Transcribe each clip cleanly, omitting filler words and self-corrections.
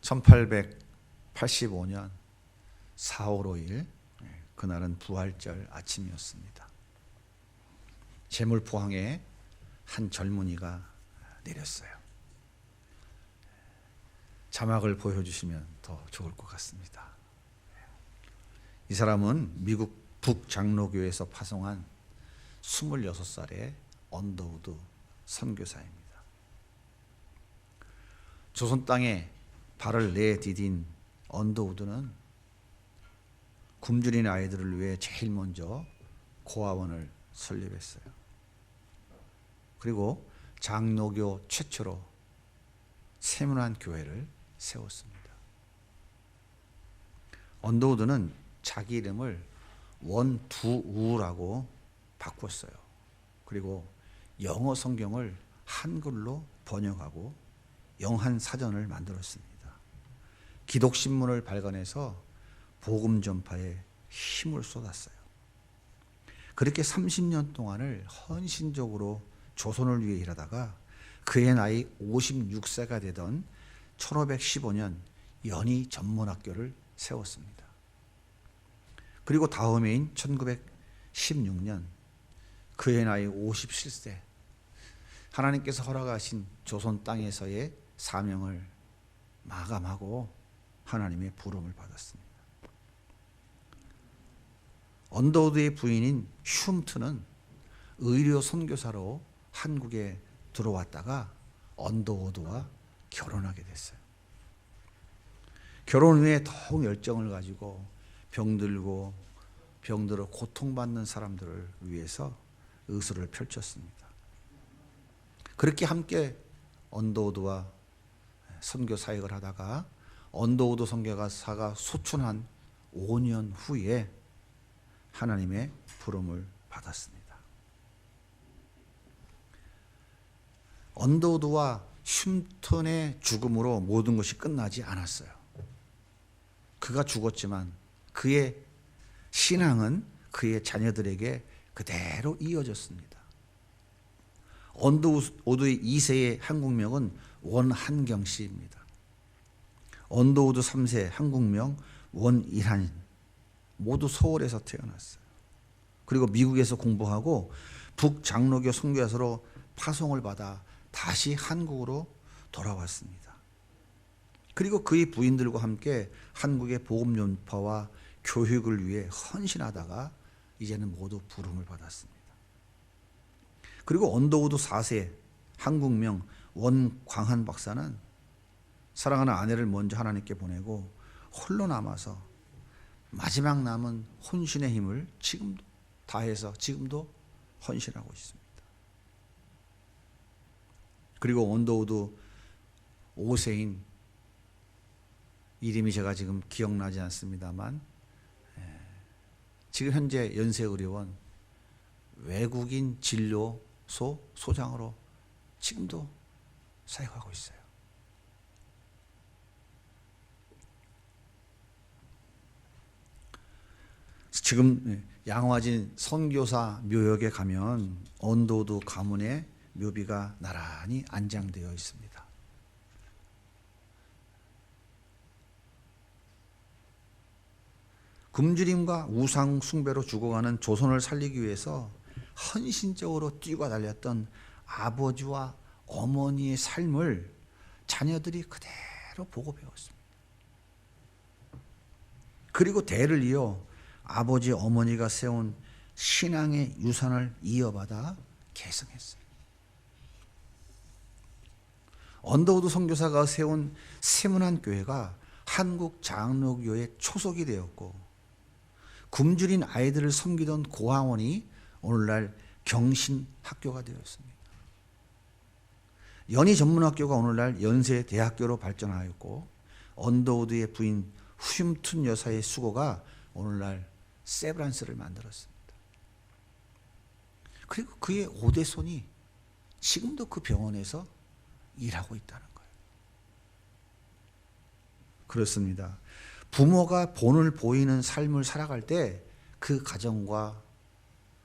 1885년 4월 5일 그날은 부활절 아침이었습니다. 제물포항에 한 젊은이가 내렸어요. 자막을 보여주시면 더 좋을 것 같습니다. 이 사람은 미국 북장로교에서 파송한 26살의 언더우드 선교사입니다. 조선 땅에 발을 내디딘 언더우드는 굶주린 아이들을 위해 제일 먼저 고아원을 설립했어요. 그리고 장로교 최초로 세문안 교회를 세웠습니다. 언더우드는 자기 이름을 원두우라고 바꿨어요. 그리고 영어 성경을 한글로 번역하고 영한 사전을 만들었습니다. 기독신문을 발간해서 복음 전파에 힘을 쏟았어요. 그렇게 30년 동안을 헌신적으로 조선을 위해 일하다가 그의 나이 56세가 되던 1515년 연희 전문학교를 세웠습니다. 그리고 다음 해인 1916년 그의 나이 57세 하나님께서 허락하신 조선 땅에서의 사명을 마감하고 하나님의 부름을 받았습니다. 언더우드의 부인인 흉트는 의료 선교사로 한국에 들어왔다가 언더우드와 결혼하게 됐어요. 결혼 후에 더욱 열정을 가지고 병들고 병들어 고통받는 사람들을 위해서 의술을 펼쳤습니다. 그렇게 함께 언더우드와 선교 사역을 하다가 언더우드 선교사가 소천한 5년 후에 하나님의 부름을 받았습니다. 언더우드와 흉턴의 죽음으로 모든 것이 끝나지 않았어요. 그가 죽었지만 그의 신앙은 그의 자녀들에게 그대로 이어졌습니다. 언더우드의 2세의 한국명은 원한경 씨입니다. 언더우드 3세 한국명 원일한 모두 서울에서 태어났어요. 그리고 미국에서 공부하고 북장로교 선교사로 파송을 받아 다시 한국으로 돌아왔습니다. 그리고 그의 부인들과 함께 한국의 복음 전파와 교육을 위해 헌신하다가 이제는 모두 부름을 받았습니다. 그리고 언더우드 4세 한국명 원광한 박사는 사랑하는 아내를 먼저 하나님께 보내고 홀로 남아서 마지막 남은 혼신의 힘을 지금도 다해서 지금도 헌신하고 있습니다. 그리고 언더우드 5세인 이름이 제가 지금 기억나지 않습니다만 지금 현재 연세의료원 외국인 진료소 소장으로 지금도 사역하고 있어요. 지금 양화진 선교사 묘역에 가면 언더우드 가문의 묘비가 나란히 안장되어 있습니다. 굶주림과 우상 숭배로 죽어가는 조선을 살리기 위해서 헌신적으로 뛰고 달렸던 아버지와 어머니의 삶을 자녀들이 그대로 보고 배웠습니다. 그리고 대를 이어 아버지 어머니가 세운 신앙의 유산을 이어받아 계승했어요. 언더우드 선교사가 세운 세문안 교회가 한국 장로교의 초석이 되었고 굶주린 아이들을 섬기던 고아원이 오늘날 경신학교가 되었습니다. 연희 전문학교가 오늘날 연세대학교로 발전하였고 언더우드의 부인 흉튼 여사의 수고가 오늘날 세브란스를 만들었습니다. 그리고 그의 5대 손이 지금도 그 병원에서 일하고 있다는 거예요. 그렇습니다. 부모가 본을 보이는 삶을 살아갈 때 그 가정과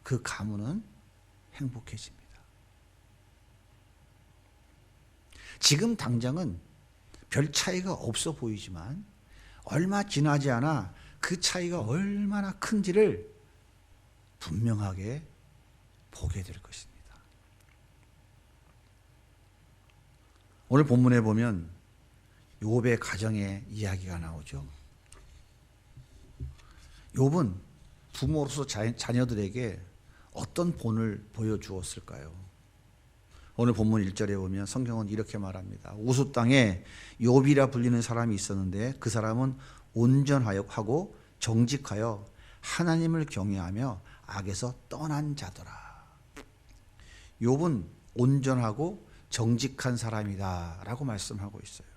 그 가문은 행복해집니다. 지금 당장은 별 차이가 없어 보이지만 얼마 지나지 않아 그 차이가 얼마나 큰지를 분명하게 보게 될 것입니다. 오늘 본문에 보면 욥의 가정의 이야기가 나오죠. 욥은 부모로서 자녀들에게 어떤 본을 보여주었을까요? 오늘 본문 1절에 보면 성경은 이렇게 말합니다. 우수 땅에 욥이라 불리는 사람이 있었는데 그 사람은 온전하고 정직하여 하나님을 경외하며 악에서 떠난 자더라. 욥은 온전하고 정직한 사람이다 라고 말씀하고 있어요.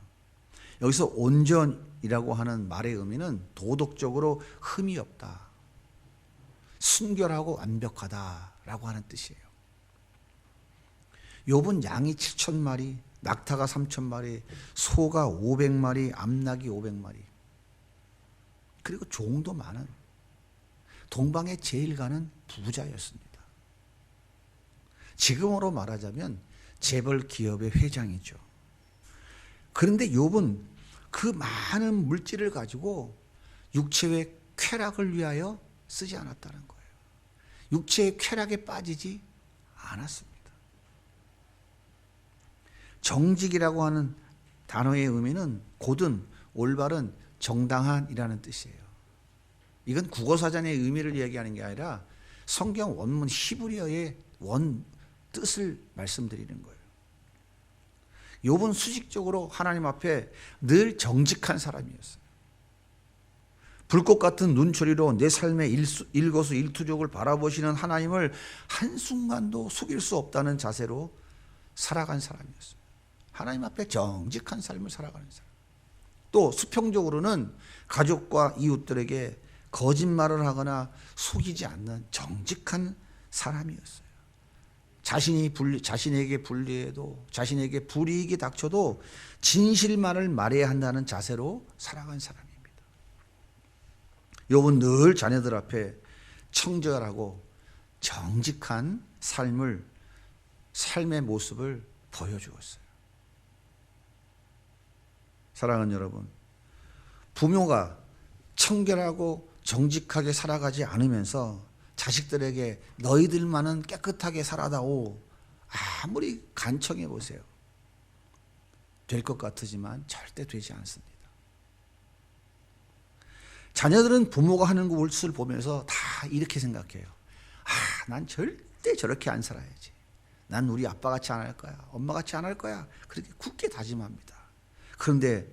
여기서 온전이라고 하는 말의 의미는 도덕적으로 흠이 없다, 순결하고 완벽하다라고 하는 뜻이에요. 욥은 양이 7,000마리, 낙타가 3,000마리, 소가 500마리, 암낙이 500마리, 그리고 종도 많은 동방의 제일 가는 부자였습니다. 지금으로 말하자면 재벌 기업의 회장이죠. 그런데 욥은 그 많은 물질을 가지고 육체의 쾌락을 위하여 쓰지 않았다는 거예요. 육체의 쾌락에 빠지지 않았습니다. 정직이라고 하는 단어의 의미는 고든, 올바른, 정당한이라는 뜻이에요. 이건 국어사전의 의미를 이야기하는 게 아니라 성경 원문 히브리어의 원 뜻을 말씀드리는 거예요. 욥은 수직적으로 하나님 앞에 늘 정직한 사람이었어요. 불꽃 같은 눈초리로 내 삶의 일거수일투족을 바라보시는 하나님을 한순간도 속일 수 없다는 자세로 살아간 사람이었어요. 하나님 앞에 정직한 삶을 살아가는 사람. 또 수평적으로는 가족과 이웃들에게 거짓말을 하거나 속이지 않는 정직한 사람이었어요. 자신에게 불리해도, 자신에게 불이익이 닥쳐도 진실만을 말해야 한다는 자세로 살아간 사람입니다. 욥은 늘 자녀들 앞에 청결하고 정직한 삶의 모습을 보여주었어요. 사랑하는 여러분, 부모가 청결하고 정직하게 살아가지 않으면서 자식들에게 너희들만은 깨끗하게 살아다오, 아무리 간청해 보세요. 될 것 같으지만 절대 되지 않습니다. 자녀들은 부모가 하는 것을 보면서 다 이렇게 생각해요. 난 절대 저렇게 안 살아야지. 난 우리 아빠같이 안 할 거야. 엄마같이 안 할 거야. 그렇게 굳게 다짐합니다. 그런데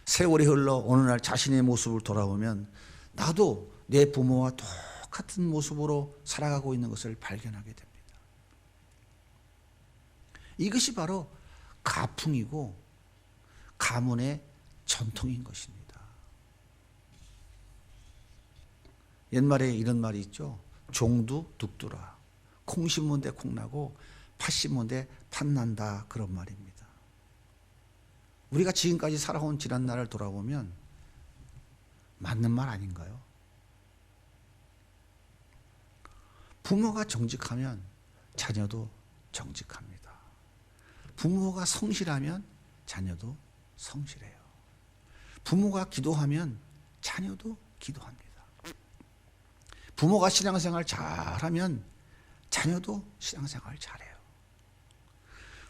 세월이 흘러 어느 날 자신의 모습을 돌아보면 나도 내 부모와 똑같은 모습으로 살아가고 있는 것을 발견하게 됩니다. 이것이 바로 가풍이고 가문의 전통인 것입니다. 옛말에 이런 말이 있죠. 종두 둑두라. 콩 심은 데 콩 나고 팥 심은 데 팥 난다, 그런 말입니다. 우리가 지금까지 살아온 지난 날을 돌아보면 맞는 말 아닌가요? 부모가 정직하면 자녀도 정직합니다. 부모가 성실하면 자녀도 성실해요. 부모가 기도하면 자녀도 기도합니다. 부모가 신앙생활 잘하면 자녀도 신앙생활 잘해요.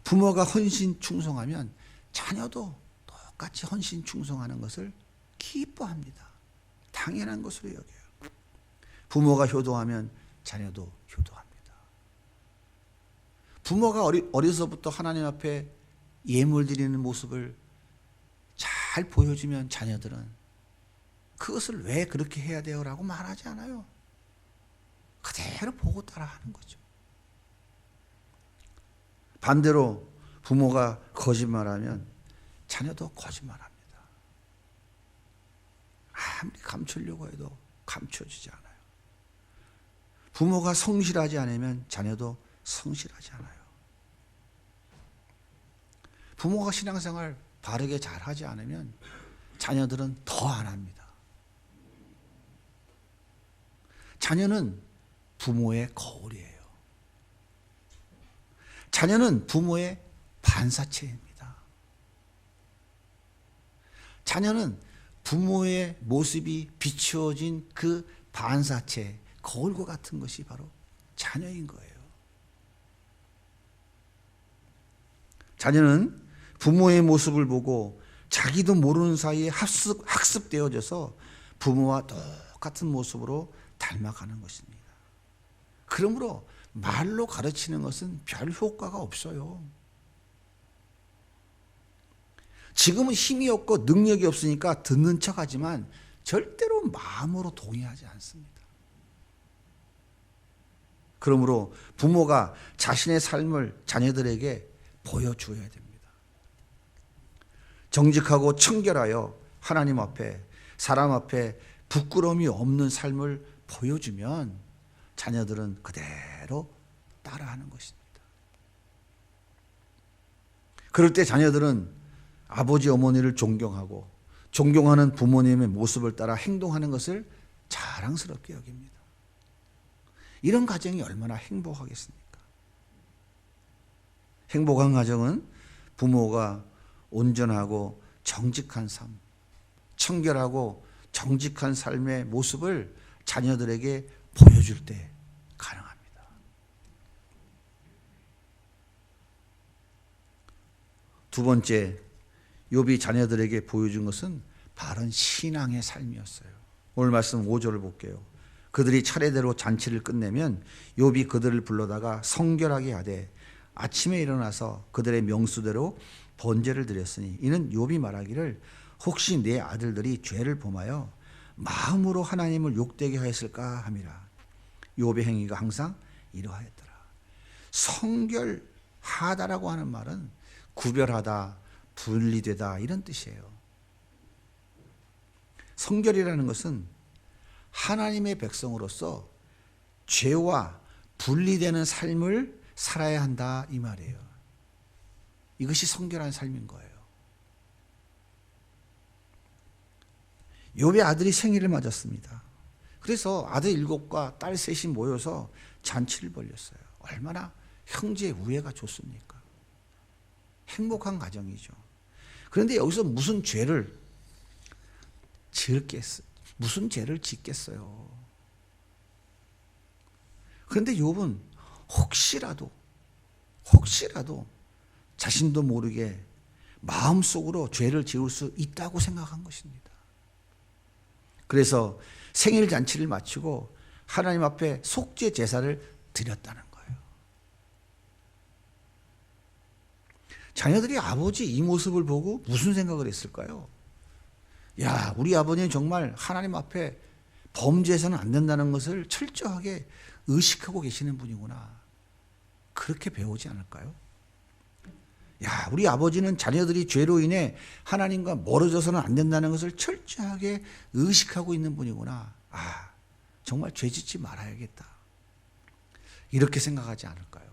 부모가 헌신 충성하면 자녀도 똑같이 헌신 충성하는 것을 기뻐합니다. 당연한 것으로 여겨요. 부모가 효도하면 자녀도 효도합니다. 부모가 어려서부터 하나님 앞에 예물 드리는 모습을 잘 보여주면 자녀들은 그것을 왜 그렇게 해야 돼요? 라고 말하지 않아요. 그대로 보고 따라하는 거죠. 반대로 부모가 거짓말하면 자녀도 거짓말합니다. 아무리 감추려고 해도 감춰지지 않아요. 부모가 성실하지 않으면 자녀도 성실하지 않아요. 부모가 신앙생활 바르게 잘하지 않으면 자녀들은 더 안 합니다. 자녀는 부모의 거울이에요. 자녀는 부모의 반사체입니다. 자녀는 부모의 모습이 비추어진 그 반사체, 거울과 같은 것이 바로 자녀인 거예요. 자녀는 부모의 모습을 보고 자기도 모르는 사이에 학습되어져서 부모와 똑같은 모습으로 닮아가는 것입니다. 그러므로 말로 가르치는 것은 별 효과가 없어요. 지금은 힘이 없고 능력이 없으니까 듣는 척하지만 절대로 마음으로 동의하지 않습니다. 그러므로 부모가 자신의 삶을 자녀들에게 보여주어야 됩니다. 정직하고 청결하여 하나님 앞에, 사람 앞에 부끄러움이 없는 삶을 보여주면 자녀들은 그대로 따라하는 것입니다. 그럴 때 자녀들은 아버지 어머니를 존경하고 존경하는 부모님의 모습을 따라 행동하는 것을 자랑스럽게 여깁니다. 이런 가정이 얼마나 행복하겠습니까? 행복한 가정은 부모가 온전하고 정직한 삶, 청결하고 정직한 삶의 모습을 자녀들에게 보여줄 때 가능합니다. 두 번째, 욥이 자녀들에게 보여준 것은 바른 신앙의 삶이었어요. 오늘 말씀 5절을 볼게요. 그들이 차례대로 잔치를 끝내면 욥이 그들을 불러다가 성결하게 하되 아침에 일어나서 그들의 명수대로 번제를 드렸으니 이는 욥이 말하기를 혹시 내 아들들이 죄를 범하여 마음으로 하나님을 욕되게 하였을까 함이라. 욥의 행위가 항상 이러하였더라. 성결하다라고 하는 말은 구별하다, 분리되다 이런 뜻이에요. 성결이라는 것은 하나님의 백성으로서 죄와 분리되는 삶을 살아야 한다 이 말이에요. 이것이 성결한 삶인 거예요. 욥의 아들이 생일을 맞았습니다. 그래서 아들 7과 딸 3이 모여서 잔치를 벌였어요. 얼마나 형제 우애가 좋습니까? 행복한 가정이죠. 그런데 여기서 무슨 죄를 짓겠어요? 그런데 욥은 혹시라도 자신도 모르게 마음속으로 죄를 지을 수 있다고 생각한 것입니다. 그래서 생일 잔치를 마치고 하나님 앞에 속죄 제사를 드렸다는 거예요. 자녀들이 아버지 이 모습을 보고 무슨 생각을 했을까요? 야, 우리 아버지는 정말 하나님 앞에 범죄해서는 안 된다는 것을 철저하게 의식하고 계시는 분이구나. 그렇게 배우지 않을까요? 야, 우리 아버지는 자녀들이 죄로 인해 하나님과 멀어져서는 안 된다는 것을 철저하게 의식하고 있는 분이구나. 아, 정말 죄 짓지 말아야겠다. 이렇게 생각하지 않을까요?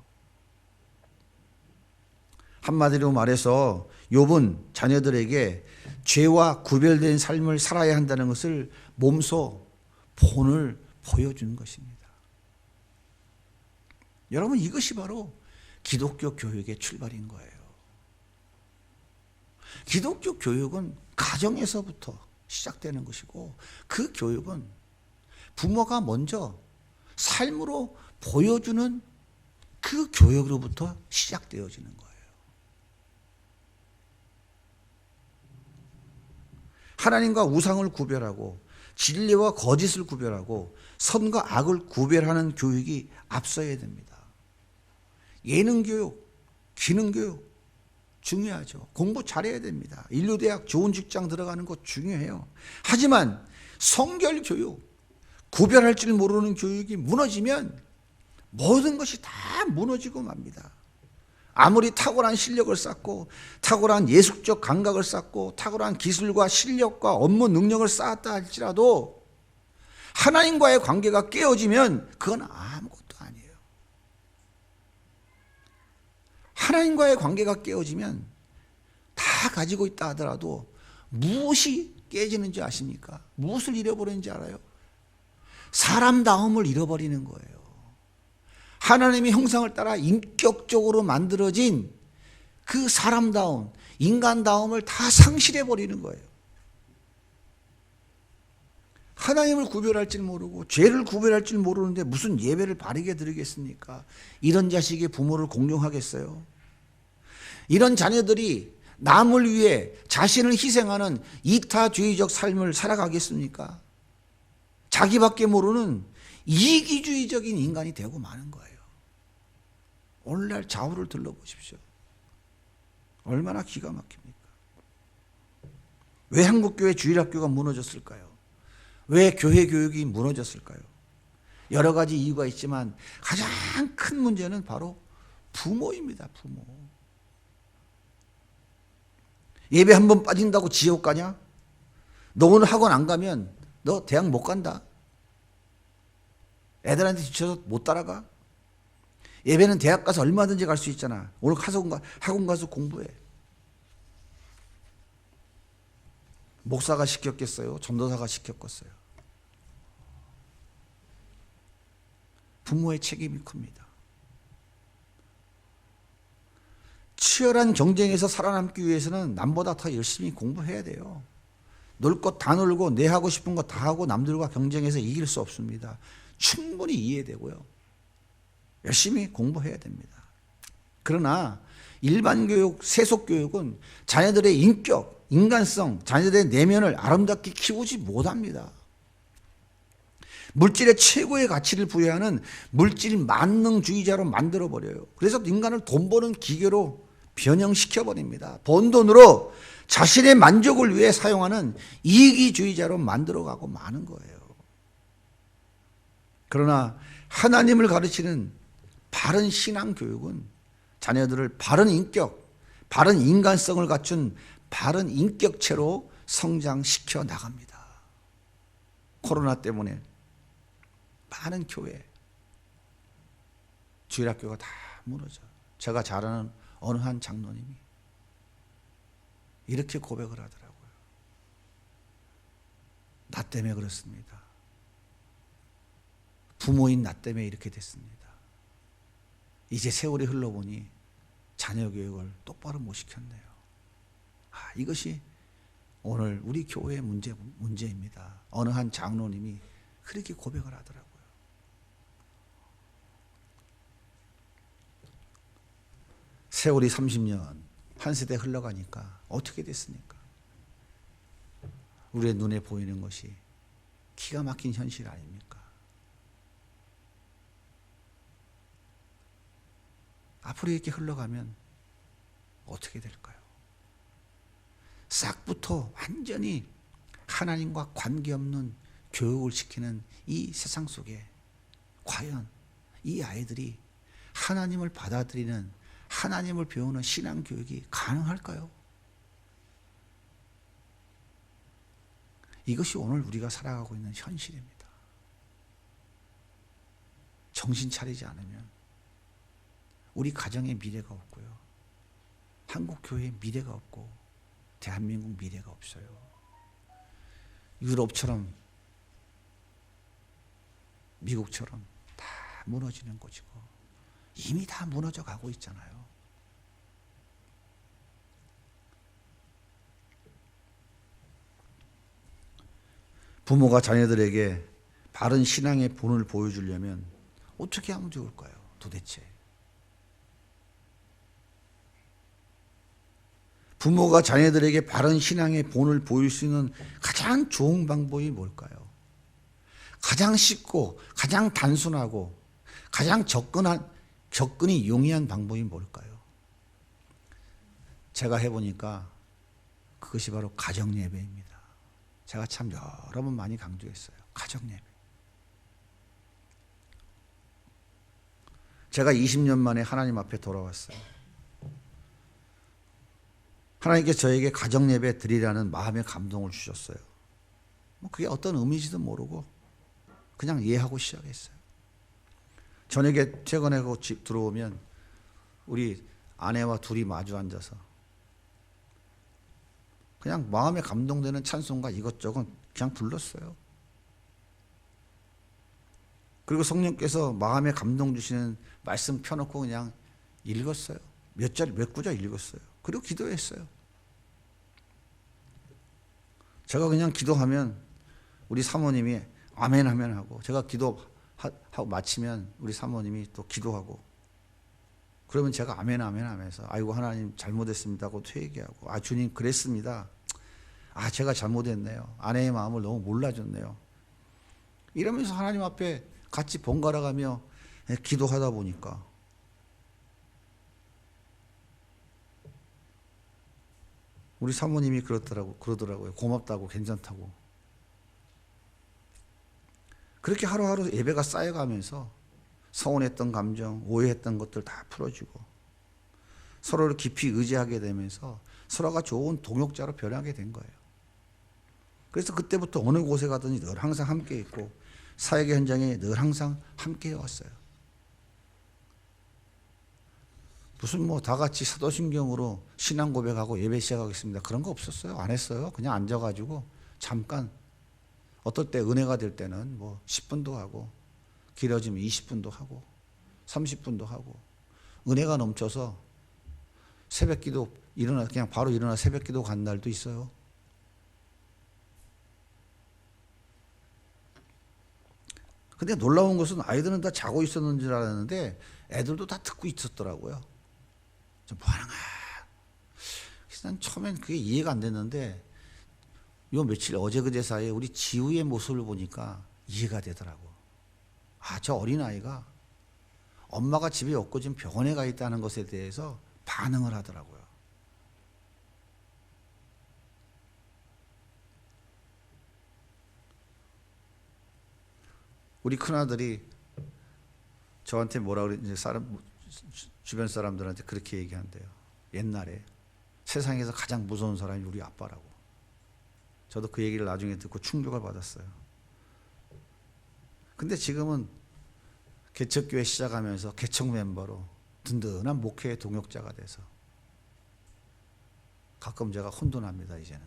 한마디로 말해서 욥은 자녀들에게 죄와 구별된 삶을 살아야 한다는 것을 몸소 본을 보여준 것입니다. 여러분, 이것이 바로 기독교 교육의 출발인 거예요. 기독교 교육은 가정에서부터 시작되는 것이고 그 교육은 부모가 먼저 삶으로 보여주는 그 교육으로부터 시작되어지는 거예요. 하나님과 우상을 구별하고 진리와 거짓을 구별하고 선과 악을 구별하는 교육이 앞서야 됩니다. 예능 교육, 기능 교육 중요하죠. 공부 잘해야 됩니다. 인류대학 좋은 직장 들어가는 것 중요해요. 하지만 성결 교육, 구별할 줄 모르는 교육이 무너지면 모든 것이 다 무너지고 맙니다. 아무리 탁월한 실력을 쌓고 탁월한 예술적 감각을 쌓고 탁월한 기술과 실력과 업무 능력을 쌓았다 할지라도 하나님과의 관계가 깨어지면 그건 아무것도 아니에요. 하나님과의 관계가 깨어지면 다 가지고 있다 하더라도 무엇이 깨지는지 아십니까? 무엇을 잃어버리는지 알아요? 사람다움을 잃어버리는 거예요. 하나님의 형상을 따라 인격적으로 만들어진 그 사람다움, 인간다움을 다 상실해 버리는 거예요. 하나님을 구별할 줄 모르고 죄를 구별할 줄 모르는데 무슨 예배를 바르게 드리겠습니까? 이런 자식이 부모를 공경하겠어요? 이런 자녀들이 남을 위해 자신을 희생하는 이타주의적 삶을 살아가겠습니까? 자기밖에 모르는 이기주의적인 인간이 되고 마는 거예요. 오늘날 좌우를 둘러보십시오. 얼마나 기가 막힙니까? 왜 한국교회 주일학교가 무너졌을까요? 왜 교회 교육이 무너졌을까요? 여러 가지 이유가 있지만 가장 큰 문제는 바로 부모입니다. 부모. 예배 한 번 빠진다고 지옥 가냐? 너 오늘 학원 안 가면 너 대학 못 간다. 애들한테 지쳐서 못 따라가. 예배는 대학 가서 얼마든지 갈 수 있잖아. 오늘 학원 가서 공부해. 목사가 시켰겠어요? 전도사가 시켰겠어요? 부모의 책임이 큽니다. 치열한 경쟁에서 살아남기 위해서는 남보다 더 열심히 공부해야 돼요. 놀 것 다 놀고 내 하고 싶은 거 다 하고 남들과 경쟁해서 이길 수 없습니다. 충분히 이해되고요. 열심히 공부해야 됩니다. 그러나 일반 교육, 세속 교육은 자녀들의 인격, 인간성, 자녀들의 내면을 아름답게 키우지 못합니다. 물질의 최고의 가치를 부여하는 물질 만능주의자로 만들어버려요. 그래서 인간을 돈 버는 기계로 변형시켜버립니다. 번 돈으로 자신의 만족을 위해 사용하는 이기주의자로 만들어가고 마는 거예요. 그러나 하나님을 가르치는 바른 신앙교육은 자녀들을 바른 인격, 바른 인간성을 갖춘 바른 인격체로 성장시켜 나갑니다. 코로나 때문에 많은 교회, 주일학교가 다 무너져. 제가 잘 아는 어느 한 장로님이 이렇게 고백을 하더라고요. 나 때문에 그렇습니다. 부모인 나 때문에 이렇게 됐습니다. 이제 세월이 흘러보니 자녀 교육을 똑바로 못 시켰네요. 이것이 오늘 우리 교회의 문제입니다. 어느 한 장로님이 그렇게 고백을 하더라고요. 세월이 30년, 한 세대 흘러가니까 어떻게 됐습니까? 우리의 눈에 보이는 것이 기가 막힌 현실 아닙니까? 앞으로 이렇게 흘러가면 어떻게 될까요? 싹부터 완전히 하나님과 관계없는 교육을 시키는 이 세상 속에 과연 이 아이들이 하나님을 받아들이는, 하나님을 배우는 신앙교육이 가능할까요? 이것이 오늘 우리가 살아가고 있는 현실입니다. 정신 차리지 않으면 우리 가정의 미래가 없고요. 한국 교회의 미래가 없고 대한민국 미래가 없어요. 유럽처럼 미국처럼 다 무너지는 곳이고 이미 다 무너져 가고 있잖아요. 부모가 자녀들에게 바른 신앙의 본을 보여주려면 어떻게 하면 좋을까요? 도대체 부모가 자녀들에게 바른 신앙의 본을 보일 수 있는 가장 좋은 방법이 뭘까요? 가장 쉽고 가장 단순하고 가장 접근이 용이한 방법이 뭘까요? 제가 해보니까 그것이 바로 가정예배입니다. 제가 참 여러 번 많이 강조했어요. 가정예배. 제가 20년 만에 하나님 앞에 돌아왔어요. 하나님께서 저에게 가정예배 드리라는 마음의 감동을 주셨어요. 그게 어떤 의미인지도 모르고 그냥 예하고 시작했어요. 저녁에 퇴근하고 집 들어오면 우리 아내와 둘이 마주 앉아서 그냥 마음에 감동되는 찬송가 이것저것 그냥 불렀어요. 그리고 성령께서 마음에 감동 주시는 말씀 펴놓고 그냥 읽었어요. 몇 구절 읽었어요. 그리고 기도했어요. 제가 그냥 기도하면 우리 사모님이 아멘 하면 하고, 제가 기도하고 마치면 우리 사모님이 또 기도하고, 그러면 제가 아멘 아멘 하면서 아이고 하나님 잘못했습니다 하고 퇴기하고, 아 주님 그랬습니다. 아 제가 잘못했네요. 아내의 마음을 너무 몰라줬네요. 이러면서 하나님 앞에 같이 번갈아가며 기도하다 보니까 우리 사모님이 그러더라고요. 고맙다고, 괜찮다고. 그렇게 하루하루 예배가 쌓여가면서 서운했던 감정, 오해했던 것들 다 풀어주고 서로를 깊이 의지하게 되면서 서로가 좋은 동역자로 변하게 된 거예요. 그래서 그때부터 어느 곳에 가든지 늘 항상 함께 있고 사역의 현장에 늘 항상 함께 해왔어요. 무슨 뭐 다 같이 사도신경으로 신앙 고백하고 예배 시작하겠습니다. 그런 거 없었어요. 안 했어요. 그냥 앉아가지고 잠깐, 어떨 때 은혜가 될 때는 뭐 10분도 하고, 길어지면 20분도 하고 30분도 하고, 은혜가 넘쳐서 새벽 기도 그냥 바로 일어나 새벽 기도 간 날도 있어요. 근데 놀라운 것은 아이들은 다 자고 있었는 줄 알았는데 애들도 다 듣고 있었더라고요. 뭐 하는 거야? 그래서 난 처음엔 그게 이해가 안 됐는데 요 며칠 어제 그제 사이에 우리 지우의 모습을 보니까 이해가 되더라고. 아, 저 어린아이가 엄마가 집에 없고 지금 병원에 가 있다는 것에 대해서 반응을 하더라고요. 우리 큰아들이 저한테 뭐라 그래, 이제 주변 사람들한테 그렇게 얘기한대요. 옛날에 세상에서 가장 무서운 사람이 우리 아빠라고. 저도 그 얘기를 나중에 듣고 충격을 받았어요. 근데 지금은 개척교회 시작하면서 개척 멤버로 든든한 목회의 동역자가 돼서 가끔 제가 혼돈합니다. 이제는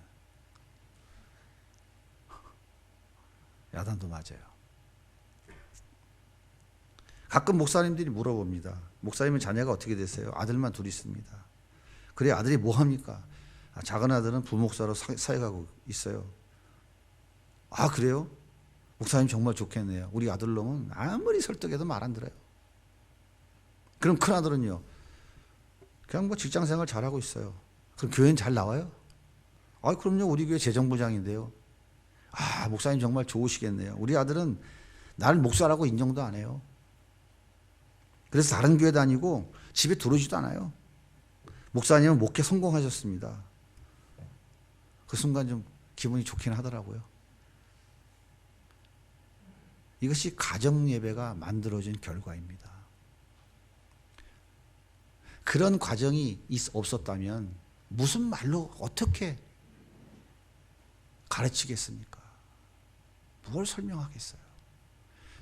야단도 맞아요. 가끔 목사님들이 물어봅니다. 목사님은 자녀가 어떻게 됐어요? 아들만 둘 있습니다. 그래, 아들이 뭐 합니까? 아, 작은 아들은 부목사로 사역하고 있어요. 아, 그래요? 목사님 정말 좋겠네요. 우리 아들놈은 아무리 설득해도 말 안 들어요. 그럼 큰 아들은요? 그냥 뭐 직장생활 잘하고 있어요. 그럼 교회는 잘 나와요? 아, 그럼요. 우리 교회 재정부장인데요. 아, 목사님 정말 좋으시겠네요. 우리 아들은 나를 목사라고 인정도 안 해요. 그래서 다른 교회 다니고 집에 들어오지도 않아요. 목사님은 목회 성공하셨습니다. 그 순간 좀 기분이 좋긴 하더라고요. 이것이 가정 예배가 만들어진 결과입니다. 그런 과정이 없었다면 무슨 말로 어떻게 가르치겠습니까? 뭘 설명하겠어요?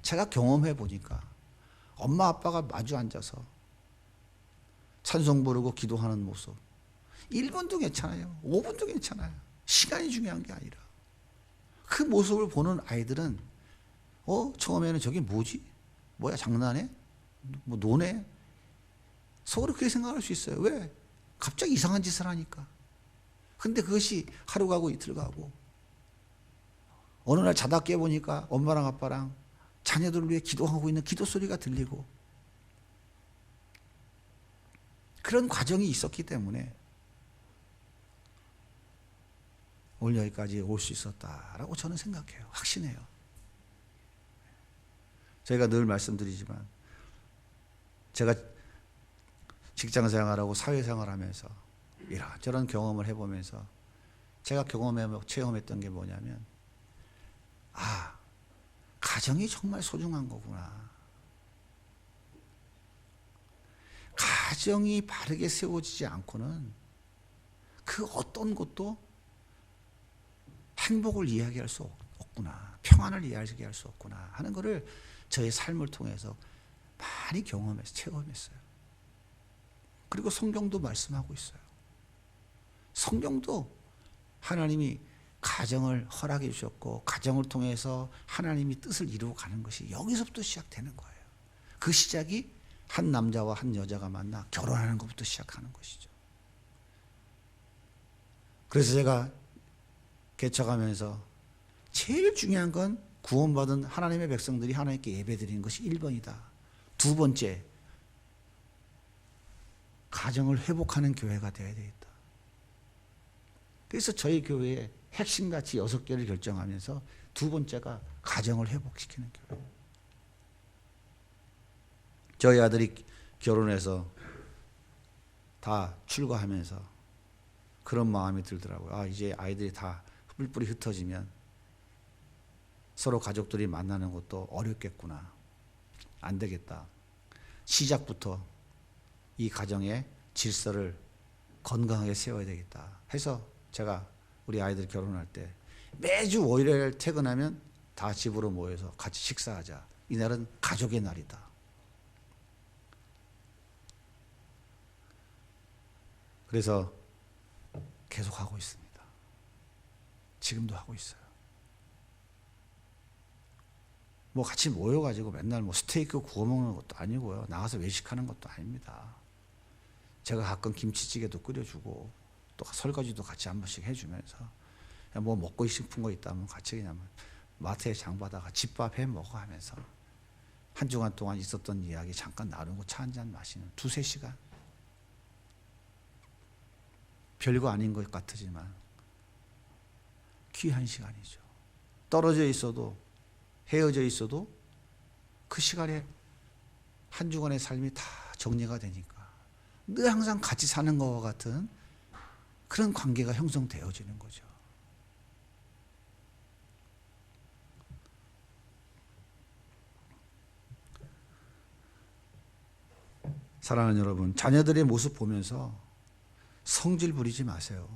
제가 경험해 보니까 엄마 아빠가 마주 앉아서 찬송 부르고 기도하는 모습 1분도 괜찮아요. 5분도 괜찮아요. 시간이 중요한 게 아니라 그 모습을 보는 아이들은 처음에는 저게 뭐지? 뭐야, 장난해? 뭐 노네? 속으로 그렇게 생각할 수 있어요. 왜? 갑자기 이상한 짓을 하니까. 근데 그것이 하루 가고 이틀 가고 어느 날 자다 깨보니까 엄마랑 아빠랑 자녀들을 위해 기도하고 있는 기도 소리가 들리고, 그런 과정이 있었기 때문에 오늘 여기까지 올 수 있었다라고 저는 생각해요. 확신해요. 저희가 늘 말씀드리지만 제가 직장생활하고 사회생활하면서 이런저런 경험을 해보면서 제가 체험했던 게 뭐냐면, 아, 가정이 정말 소중한 거구나. 가정이 바르게 세워지지 않고는 그 어떤 것도 행복을 이야기할 수 없구나, 평안을 이야기할 수 없구나 하는 것을 저의 삶을 통해서 많이 경험해서 체험했어요. 그리고 성경도 말씀하고 있어요. 성경도 하나님이 가정을 허락해 주셨고 가정을 통해서 하나님이 뜻을 이루어 가는 것이 여기서부터 시작되는 거예요. 그 시작이 한 남자와 한 여자가 만나 결혼하는 것부터 시작하는 것이죠. 그래서 제가 개척하면서 제일 중요한 건 구원받은 하나님의 백성들이 하나님께 예배드리는 것이 1번이다. 두 번째, 가정을 회복하는 교회가 되어야 되겠다. 그래서 저희 교회의 핵심가치 6개를 결정하면서 두 번째가 가정을 회복시키는 교회. 저희 아들이 결혼해서 다 출가하면서 그런 마음이 들더라고요. 아, 이제 아이들이 다 뿔뿔이 흩어지면 서로 가족들이 만나는 것도 어렵겠구나. 안 되겠다. 시작부터 이 가정의 질서를 건강하게 세워야 되겠다 해서 제가 우리 아이들 결혼할 때 매주 월요일 퇴근하면 다 집으로 모여서 같이 식사하자. 이날은 가족의 날이다. 그래서 계속 하고 있습니다. 지금도 하고 있어요. 뭐 같이 모여가지고 맨날 뭐 스테이크 구워 먹는 것도 아니고요. 나가서 외식하는 것도 아닙니다. 제가 가끔 김치찌개도 끓여주고 또 설거지도 같이 한 번씩 해주면서 뭐 먹고 싶은 거 있다면 같이 그냥 마트에 장 봐다가 집밥 해 먹어 하면서 한 주간 동안 있었던 이야기 잠깐 나누고 차 한잔 마시는 2-3시간. 별거 아닌 것 같으지만 귀한 시간이죠. 떨어져 있어도 헤어져 있어도 그 시간에 한 주간의 삶이 다 정리가 되니까 늘 항상 같이 사는 것과 같은 그런 관계가 형성되어지는 거죠. 사랑하는 여러분, 자녀들의 모습 보면서 성질 부리지 마세요.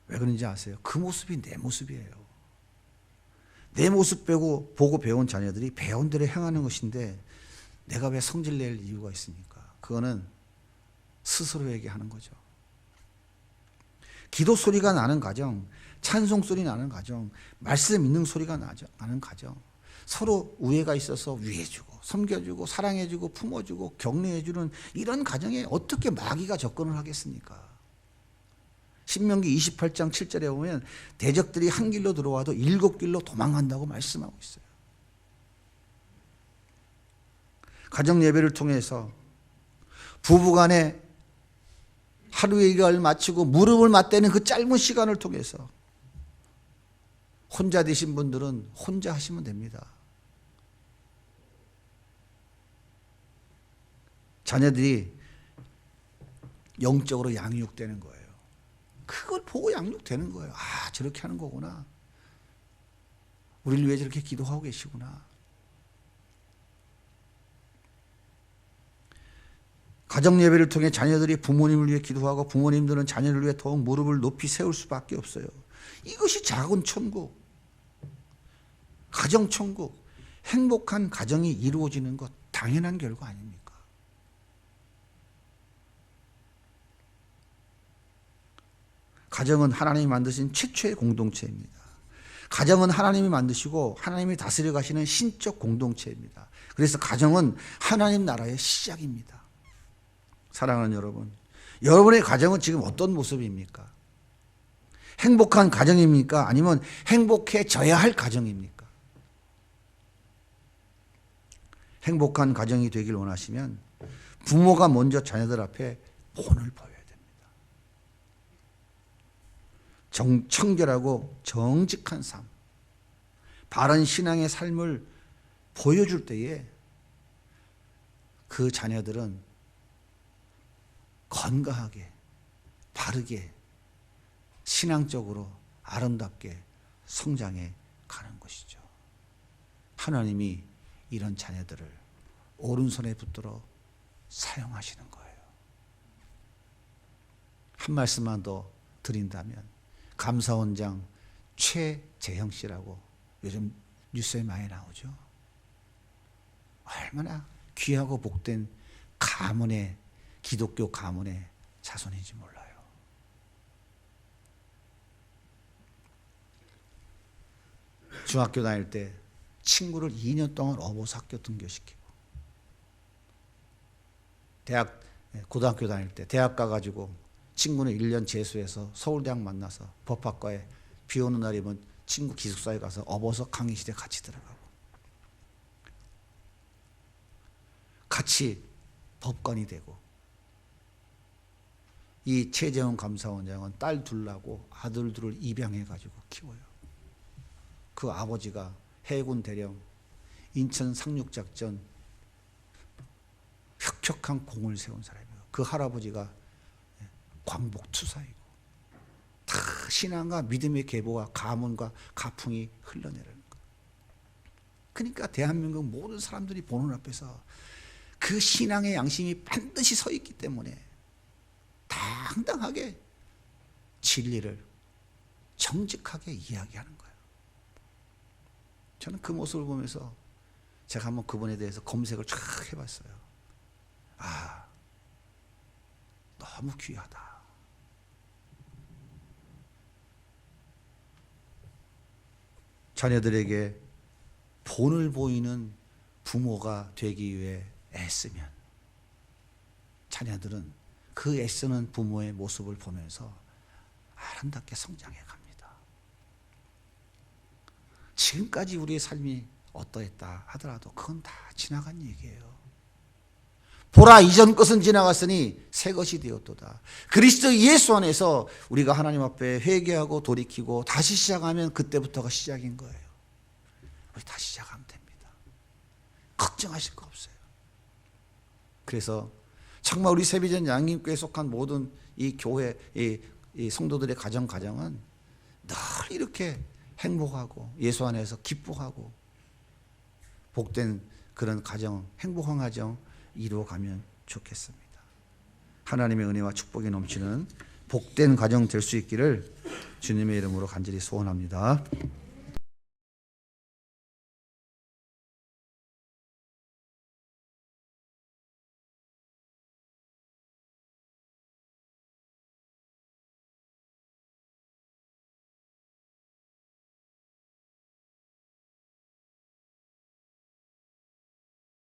왜 그런지 아세요? 그 모습이 내 모습이에요. 내 모습 보고 배운 자녀들이 배운 대로 행하는 것인데 내가 왜 성질 낼 이유가 있습니까? 그거는 스스로에게 하는 거죠. 기도 소리가 나는 가정, 찬송 소리 나는 가정, 말씀 있는 소리가 나는 가정, 서로 우애가 있어서 위해주고 섬겨주고 사랑해주고 품어주고 격려해주는 이런 가정에 어떻게 마귀가 접근을 하겠습니까? 신명기 28장 7절에 보면 대적들이 한 길로 들어와도 7길로 도망간다고 말씀하고 있어요. 가정 예배를 통해서 부부간에 하루의 일과를 마치고 무릎을 맞대는 그 짧은 시간을 통해서 혼자 되신 분들은 혼자 하시면 됩니다. 자녀들이 영적으로 양육되는 거예요. 그걸 보고 양육되는 거예요. 아, 저렇게 하는 거구나. 우리를 위해 저렇게 기도하고 계시구나. 가정 예배를 통해 자녀들이 부모님을 위해 기도하고 부모님들은 자녀를 위해 더욱 무릎을 높이 세울 수밖에 없어요. 이것이 작은 천국, 가정 천국, 행복한 가정이 이루어지는 것 당연한 결과 아닙니까? 가정은 하나님이 만드신 최초의 공동체입니다. 가정은 하나님이 만드시고 하나님이 다스려 가시는 신적 공동체입니다. 그래서 가정은 하나님 나라의 시작입니다. 사랑하는 여러분, 여러분의 가정은 지금 어떤 모습입니까? 행복한 가정입니까? 아니면 행복해져야 할 가정입니까? 행복한 가정이 되길 원하시면 부모가 먼저 자녀들 앞에 본을 보여야 됩니다. 청결하고 정직한 삶, 바른 신앙의 삶을 보여줄 때에 그 자녀들은 건강하게, 바르게, 신앙적으로 아름답게 성장해 가는 것이죠. 하나님이 이런 자녀들을 오른손에 붙들어 사용하시는 거예요. 한 말씀만 더 드린다면 감사원장 최재형 씨라고 요즘 뉴스에 많이 나오죠. 얼마나 귀하고 복된 가문의 기독교 가문의 자손인지 몰라요. 중학교 다닐 때 친구를 2년 동안 어버스 학교 등교시키고 고등학교 다닐 때 대학 가가지고 친구는 1년 재수해서 서울대학 만나서 법학과에 비 오는 날이면 친구 기숙사에 가서 업어서 강의실에 같이 들어가고, 같이 법관이 되고, 이 최재형 감사원장은 딸 둘라고 아들 둘을 입양해 가지고 키워요. 그 아버지가 해군 대령, 인천 상륙작전 혁혁한 공을 세운 사람이에요. 그 할아버지가 광복투사이고, 다 신앙과 믿음의 계보와 가문과 가풍이 흘러내리는 거예요. 그러니까 대한민국 모든 사람들이 보는 앞에서 그 신앙의 양심이 반드시 서 있기 때문에 당당하게 진리를 정직하게 이야기하는 거예요. 저는 그 모습을 보면서 제가 한번 그분에 대해서 검색을 쫙 해봤어요. 아, 너무 귀하다. 자녀들에게 본을 보이는 부모가 되기 위해 애쓰면 자녀들은 그 애쓰는 부모의 모습을 보면서 아름답게 성장해 갑니다. 지금까지 우리의 삶이 어떠했다 하더라도 그건 다 지나간 얘기예요. 보라, 이전 것은 지나갔으니 새 것이 되었도다. 그리스도 예수 안에서 우리가 하나님 앞에 회개하고 돌이키고 다시 시작하면 그때부터가 시작인 거예요. 우리 다시 시작하면 됩니다. 걱정하실 거 없어요. 그래서 정말 우리 세비전 양림교회에 속한 모든 이 교회, 이 성도들의 가정은 늘 이렇게 행복하고 예수 안에서 기뻐하고 복된 그런 가정, 행복한 가정 이루어가면 좋겠습니다. 하나님의 은혜와 축복이 넘치는 복된 가정 될 수 있기를 주님의 이름으로 간절히 소원합니다.